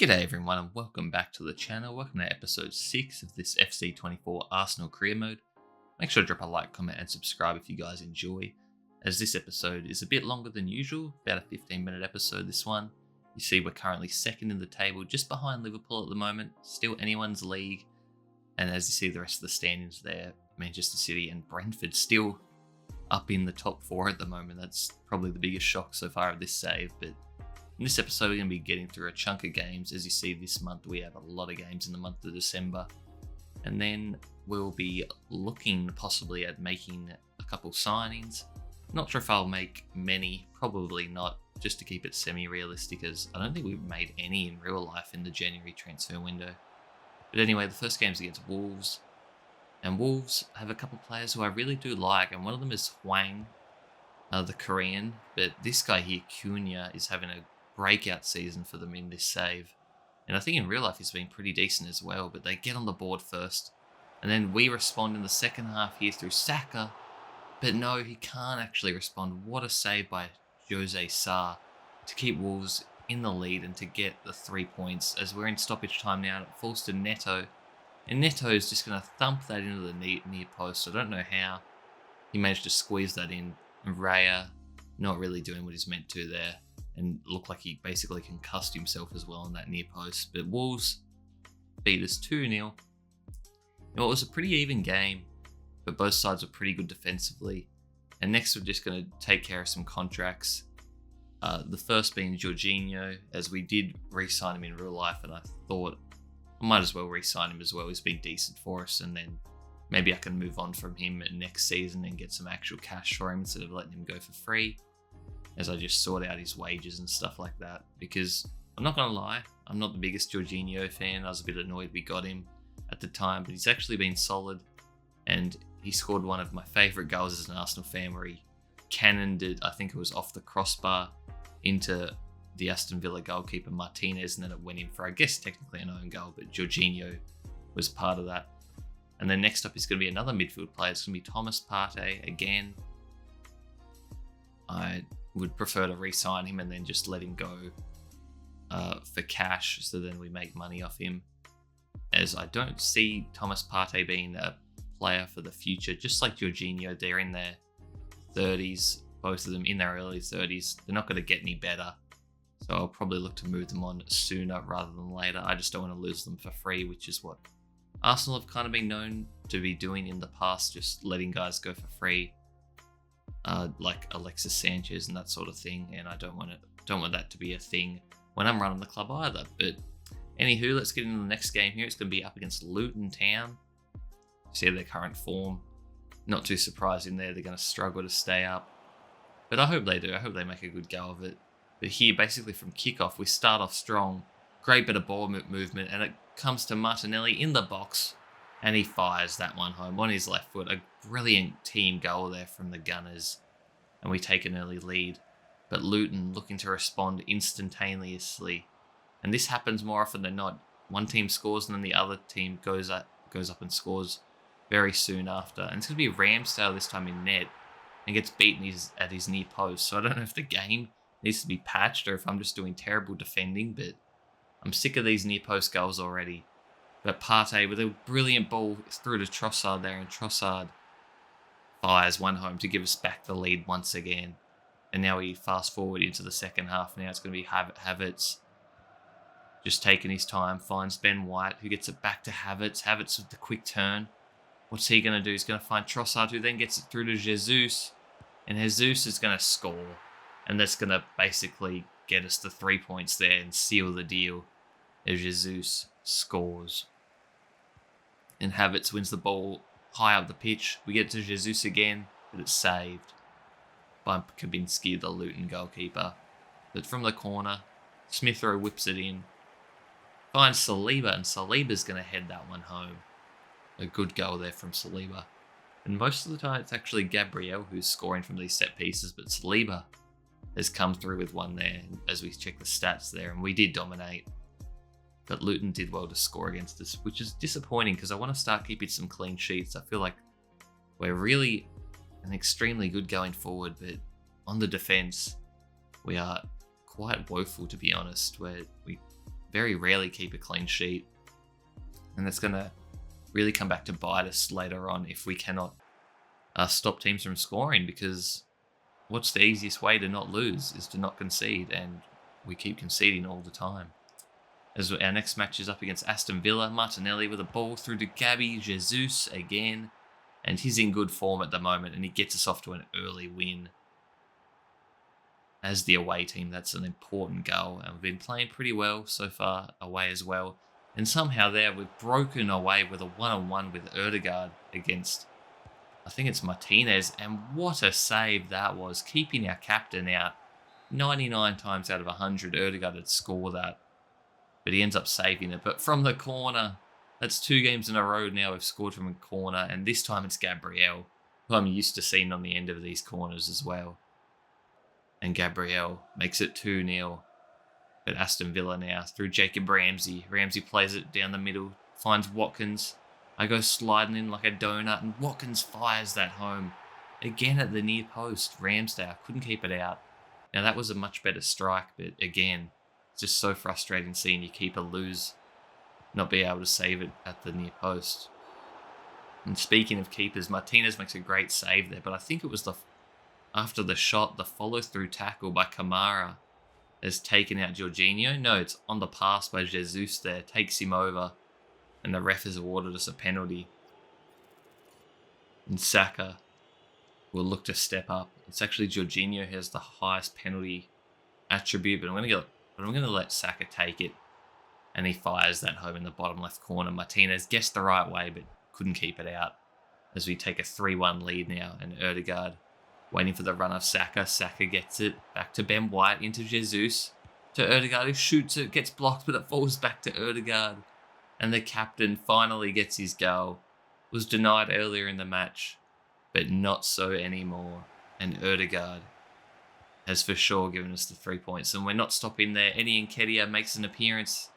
G'day everyone and welcome back to the channel. Welcome to episode 6 of this FC24 Arsenal career mode. Make sure to drop a like, comment and subscribe if you guys enjoy, as this episode is a bit longer than usual, about a 15-minute episode this one. You see we're currently second in the table, just behind Liverpool at the moment, still anyone's league. And as you see the rest of the standings there, Manchester City and Brentford still up in the top 4 at the moment. That's probably the biggest shock so far of this save, but in this episode, we're going to be getting through a chunk of games. As you see this month, we have a lot of games in the month of December. And then we'll be looking possibly at making a couple signings. Not sure if I'll make many, probably not, just to keep it semi-realistic, as I don't think we've made any in real life in the January transfer window. But anyway, the first game's against Wolves. And Wolves have a couple players who I really do like, and one of them is Hwang, the Korean. But this guy here, Cunha, is having a breakout season for them in this save. And I think in real life he's been pretty decent as well, but they get on the board first. And then we respond in the second half here through Saka. But no, he can't actually respond. What a save by Jose Sarr to keep Wolves in the lead and to get the 3 points, as we're in stoppage time now and it falls to Neto. And Neto is just going to thump that into the near post. I don't know how he managed to squeeze that in. And Raya not really doing what he's meant to there, and looked like he basically concussed himself as well on that near post. But Wolves beat us 2-0. It was a pretty even game, but both sides were pretty good defensively. And next we're just going to take care of some contracts. The first being Jorginho, as we did re-sign him in real life, and I thought I might as well re-sign him as well. He's been decent for us, and then maybe I can move on from him next season and get some actual cash for him instead of letting him go for free, as I just sort out his wages and stuff like that. Because I'm not going to lie, I'm not the biggest Jorginho fan. I was a bit annoyed we got him at the time, but he's actually been solid. And he scored one of my favourite goals as an Arsenal fan, where he cannoned it, I think it was off the crossbar, into the Aston Villa goalkeeper Martinez, and then it went in for, I guess, technically an own goal, but Jorginho was part of that. And then next up is going to be another midfield player. It's going to be Thomas Partey again. I would prefer to re-sign him and then just let him go for cash, so then we make money off him, as I don't see Thomas Partey being a player for the future. Just like Jorginho, they're in their 30s, both of them in their early 30s. They're not going to get any better, so I'll probably look to move them on sooner rather than later. I just don't want to lose them for free, which is what Arsenal have kind of been known to be doing in the past, just letting guys go for free. Like Alexis Sanchez and that sort of thing, and I don't want that to be a thing when I'm running the club either. But anywho, let's get into the next game here. It's going to be up against Luton Town. See their current form. Not too surprising there. They're going to struggle to stay up, but I hope they do. I hope they make a good go of it. But here, basically from kickoff, we start off strong. Great bit of ball movement, and it comes to Martinelli in the box, and he fires that one home on his left foot. A brilliant team goal there from the Gunners, and we take an early lead. But Luton looking to respond instantaneously, and this happens more often than not. One team scores, and then the other team goes up and scores very soon after. And it's going to be Ramsdale this time in net, and gets beaten at his near post. So I don't know if the game needs to be patched or if I'm just doing terrible defending, but I'm sick of these near post goals already. But Partey with a brilliant ball through to Trossard there, and Trossard fires one home to give us back the lead once again. And now we fast forward into the second half. Now it's going to be Havertz just taking his time, finds Ben White, who gets it back to Havertz. Havertz with the quick turn. What's he going to do? He's going to find Trossard, who then gets it through to Jesus. And Jesus is going to score. And that's going to basically get us the 3 points there and seal the deal as Jesus scores. And Havertz wins the ball high up the pitch. We get to Jesus again, but it's saved by Kabinski, the Luton goalkeeper. But from the corner, Smith Rowe whips it in. Finds Saliba, and Saliba's going to head that one home. A good goal there from Saliba. And most of the time it's actually Gabriel who's scoring from these set pieces, but Saliba has come through with one there as we check the stats there, and we did dominate. But Luton did well to score against us, which is disappointing because I want to start keeping some clean sheets. I feel like we're really an extremely good going forward, but on the defence, we are quite woeful, to be honest, where we very rarely keep a clean sheet. And that's going to really come back to bite us later on if we cannot stop teams from scoring, because what's the easiest way to not lose is to not concede, and we keep conceding all the time. As our next match is up against Aston Villa, Martinelli with a ball through to Gabby Jesus again, and he's in good form at the moment, and he gets us off to an early win. As the away team, that's an important goal, and we've been playing pretty well so far away as well. And somehow there, we've broken away with a 1-on-1 with Ødegaard against, I think it's Martinez, and what a save that was, keeping our captain out. 99 times out of 100, Ødegaard had scored that, but he ends up saving it. But from the corner, that's 2 games in a row now we've scored from a corner, and this time it's Gabriel, who I'm used to seeing on the end of these corners as well. And Gabriel makes it 2-0. But Aston Villa now through Jacob Ramsey. Ramsey plays it down the middle, finds Watkins. I go sliding in like a donut, and Watkins fires that home. Again at the near post. Ramsdale couldn't keep it out. Now that was a much better strike, but again, it's just so frustrating seeing your keeper lose, not be able to save it at the near post. And speaking of keepers, Martinez makes a great save there, but I think it was after the shot, the follow-through tackle by Kamara has taken out Jorginho. No, it's on the pass by Jesus there, takes him over, and the ref has awarded us a penalty. And Saka will look to step up. It's actually Jorginho who has the highest penalty attribute, but I'm going to let Saka take it, and he fires that home in the bottom left corner. Martinez guessed the right way, but couldn't keep it out as we take a 3-1 lead now, and Ødegaard waiting for the run of Saka. Saka gets it back to Ben White, into Jesus, to Ødegaard, who shoots it, gets blocked, but it falls back to Ødegaard. And the captain finally gets his goal. Was denied earlier in the match, but not so anymore. And Ødegaard has for sure given us the 3 points. And we're not stopping there. Eddie Nketiah makes an appearance,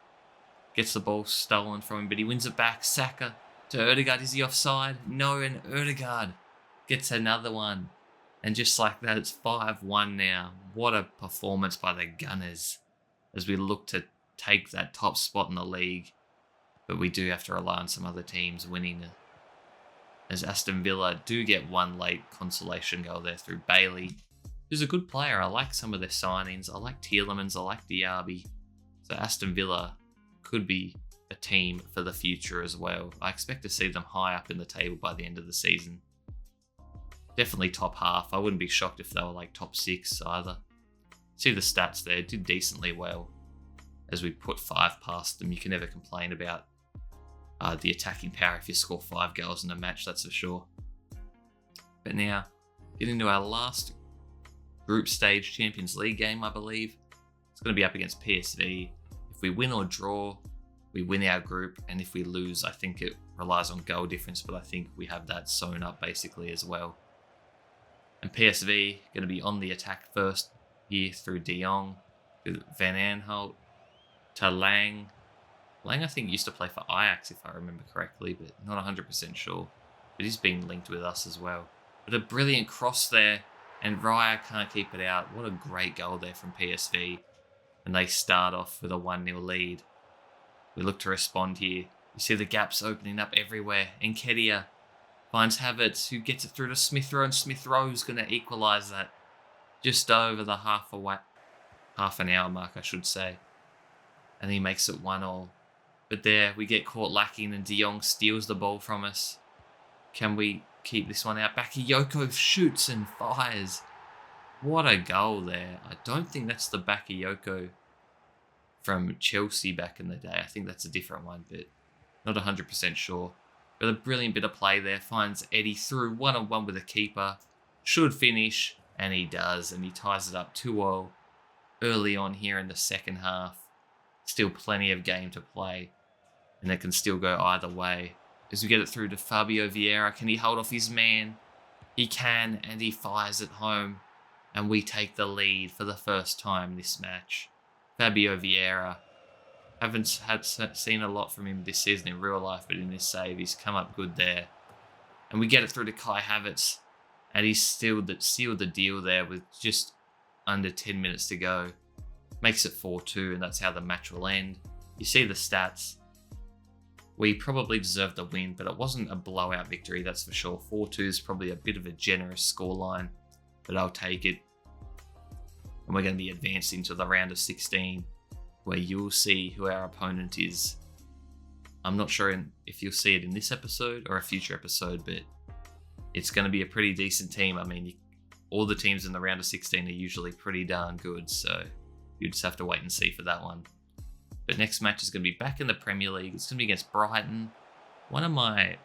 gets the ball stolen from him, but he wins it back. Saka to Ødegaard. Is he offside? No, and Ødegaard gets another one. And just like that, it's 5-1 now. What a performance by the Gunners as we look to take that top spot in the league. But we do have to rely on some other teams winning, as Aston Villa do get one late consolation goal there through Bailey, who's a good player. I like some of their signings. I like Tielemans. I like Diaby. So Aston Villa could be a team for the future as well. I expect to see them high up in the table by the end of the season. Definitely top half. I wouldn't be shocked if they were like top 6 either. See the stats there. Did decently well as we put 5 past them. You can never complain about the attacking power if you score 5 goals in a match, that's for sure. But now, getting into our last group stage Champions League game, I believe. It's going to be up against PSV. If we win or draw, we win our group. And if we lose, I think it relies on goal difference, but I think we have that sewn up basically as well. And PSV going to be on the attack first here through De Jong, Van Aanholt, to Lang. Lang, I think, used to play for Ajax, if I remember correctly, but not 100% sure. But he's been linked with us as well. But a brilliant cross there, and Raya can't keep it out. What a great goal there from PSV. And they start off with a 1-0 lead. We look to respond here. You see the gaps opening up everywhere. Nketiah finds Havertz, who gets it through to Smith Rowe, and Smith Rowe's going to equalise that just over the half an hour mark, I should say. And he makes it 1-1. But there, we get caught lacking, and De Jong steals the ball from us. Can we keep this one out? Bakayoko shoots and fires. What a goal there. I don't think that's the Bakayoko from Chelsea back in the day. I think that's a different one, but not 100% sure. But a brilliant bit of play there. Finds Eddie through 1-on-1 with a keeper. Should finish, and he does. And he ties it up 2-0 early on here in the second half. Still plenty of game to play, and it can still go either way. As we get it through to Fabio Vieira, can he hold off his man? He can, and he fires it home, and we take the lead for the first time this match. Fabio Vieira, haven't seen a lot from him this season in real life, but in this save, he's come up good there. And we get it through to Kai Havertz, and he's sealed the deal there with just under 10 minutes to go. Makes it 4-2, and that's how the match will end. you see the stats. We probably deserved the win, but it wasn't a blowout victory, that's for sure. 4-2 is probably a bit of a generous scoreline, but I'll take it. And we're going to be advanced into the round of 16, where you'll see who our opponent is. I'm not sure if you'll see it in this episode or a future episode, but it's going to be a pretty decent team. I mean, all the teams in the round of 16 are usually pretty darn good, so you just have to wait and see for that one. But next match is going to be back in the Premier League. It's going to be against Brighton. One of my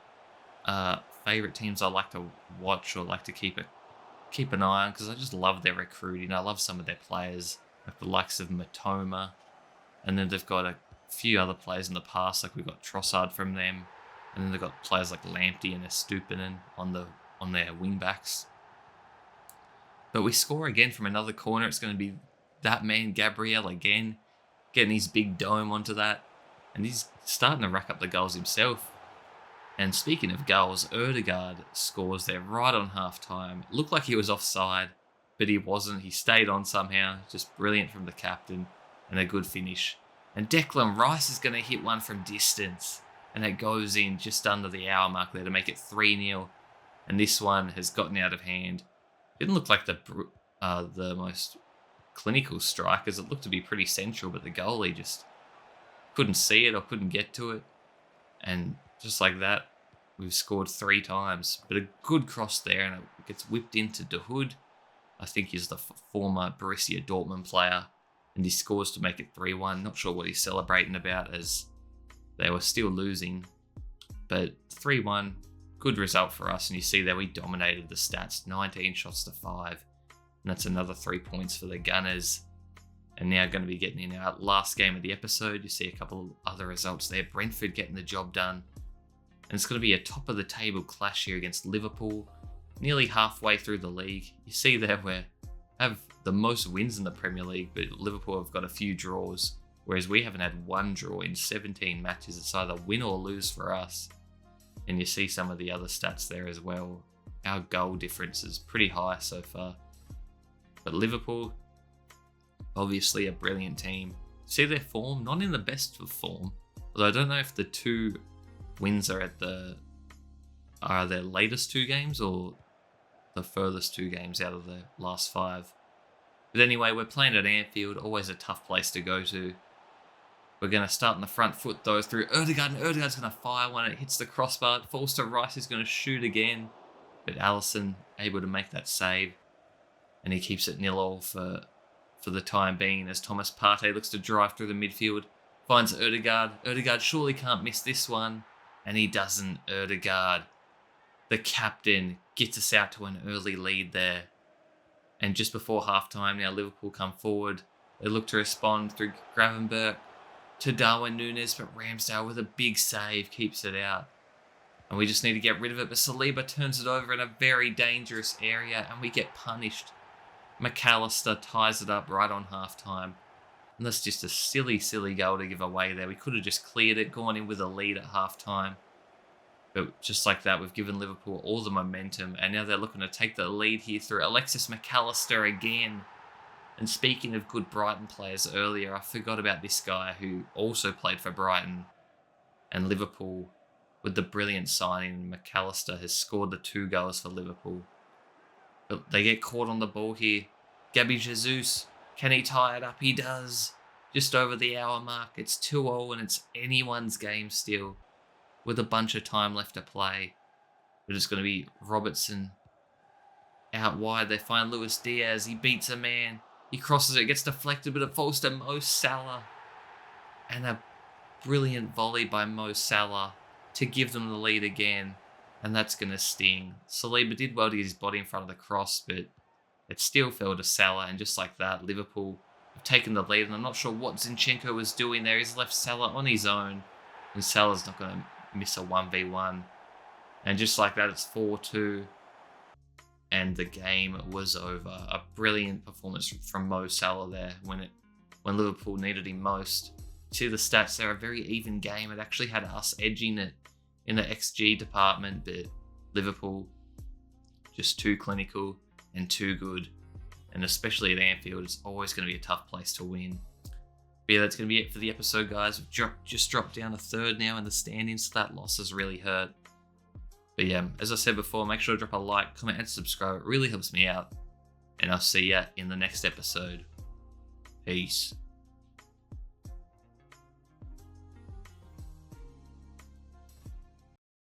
favourite teams I like to watch or like to keep an eye on, because I just love their recruiting. I love some of their players, like the likes of Matoma. And then they've got a few other players in the past, like we've got Trossard from them. And then they've got players like Lamptey and Estupinan on their wing backs. But we score again from another corner. It's going to be that man, Gabriel, again, getting his big dome onto that. And he's starting to rack up the goals himself. And speaking of goals, Ødegaard scores there right on half-time. It looked like he was offside, but he wasn't. He stayed on somehow. Just brilliant from the captain and a good finish. And Declan Rice is going to hit one from distance. And it goes in just under the hour mark there to make it 3-0. And this one has gotten out of hand. Didn't look like the most clinical strikers. It looked to be pretty central, but the goalie just couldn't see it or couldn't get to it. And just like that, we've scored 3 times. But a good cross there, and it gets whipped into De Hood. I think he's the former Borussia Dortmund player. And he scores to make it 3-1. Not sure what he's celebrating about, as they were still losing. But 3-1, good result for us. And you see there we dominated the stats, 19 shots to 5. And that's another 3 points for the Gunners. And now going to be getting in our last game of the episode. You see a couple of other results there. Brentford getting the job done. And it's going to be a top of the table clash here against Liverpool. Nearly halfway through the league. You see there we have the most wins in the Premier League, but Liverpool have got a few draws. Whereas we haven't had one draw in 17 matches. It's either win or lose for us. And you see some of the other stats there as well. Our goal difference is pretty high so far. But Liverpool, obviously a brilliant team. See their form? Not in the best of form. Although I don't know if the 2 wins are their latest 2 games or the furthest 2 games out of the last 5. But anyway, we're playing at Anfield. Always a tough place to go to. We're going to start on the front foot though through Ødegaard, and Ødegaard's going to fire one. It hits the crossbar. It falls to Rice, who's going to shoot again. But Alisson able to make that save. And he keeps it 0-0 for the time being as Thomas Partey looks to drive through the midfield. Finds Ødegaard. Ødegaard surely can't miss this one. And he doesn't. Ødegaard, the captain, gets us out to an early lead there. And just before halftime now, Liverpool come forward. They look to respond through Gravenberch to Darwin Núñez, but Ramsdale with a big save keeps it out. And we just need to get rid of it, but Saliba turns it over in a very dangerous area, and we get punished. McAllister ties it up right on halftime. And that's just a silly, silly goal to give away there. We could have just cleared it, gone in with a lead at halftime. But just like that, we've given Liverpool all the momentum, and now they're looking to take the lead here through Alexis McAllister again. And speaking of good Brighton players earlier, I forgot about this guy who also played for Brighton and Liverpool with the brilliant signing. McAllister has scored the 2 goals for Liverpool. But they get caught on the ball here. Gabby Jesus, can he tie it up? He does. Just over the hour mark. It's 2-0 and it's anyone's game still with a bunch of time left to play. But it's going to be Robertson out wide. They find Luis Diaz. He beats a man. He crosses it, gets deflected, but it falls to Mo Salah. And a brilliant volley by Mo Salah to give them the lead again. And that's going to sting. Saliba did well to get his body in front of the cross, but it still fell to Salah. And just like that, Liverpool have taken the lead. And I'm not sure what Zinchenko was doing there. He's left Salah on his own. And Salah's not going to miss a 1v1. And just like that, it's 4-2. And the game was over. A brilliant performance from Mo Salah there when Liverpool needed him most. See the stats there, a very even game. It actually had us edging it in the XG department, but Liverpool just too clinical and too good. And especially at Anfield, it's always going to be a tough place to win. But yeah, that's going to be it for the episode, guys. We've just dropped down a third now in the standings, so that loss has really hurt. But yeah, as I said before, make sure to drop a like, comment, and subscribe. It really helps me out. And I'll see ya in the next episode. Peace.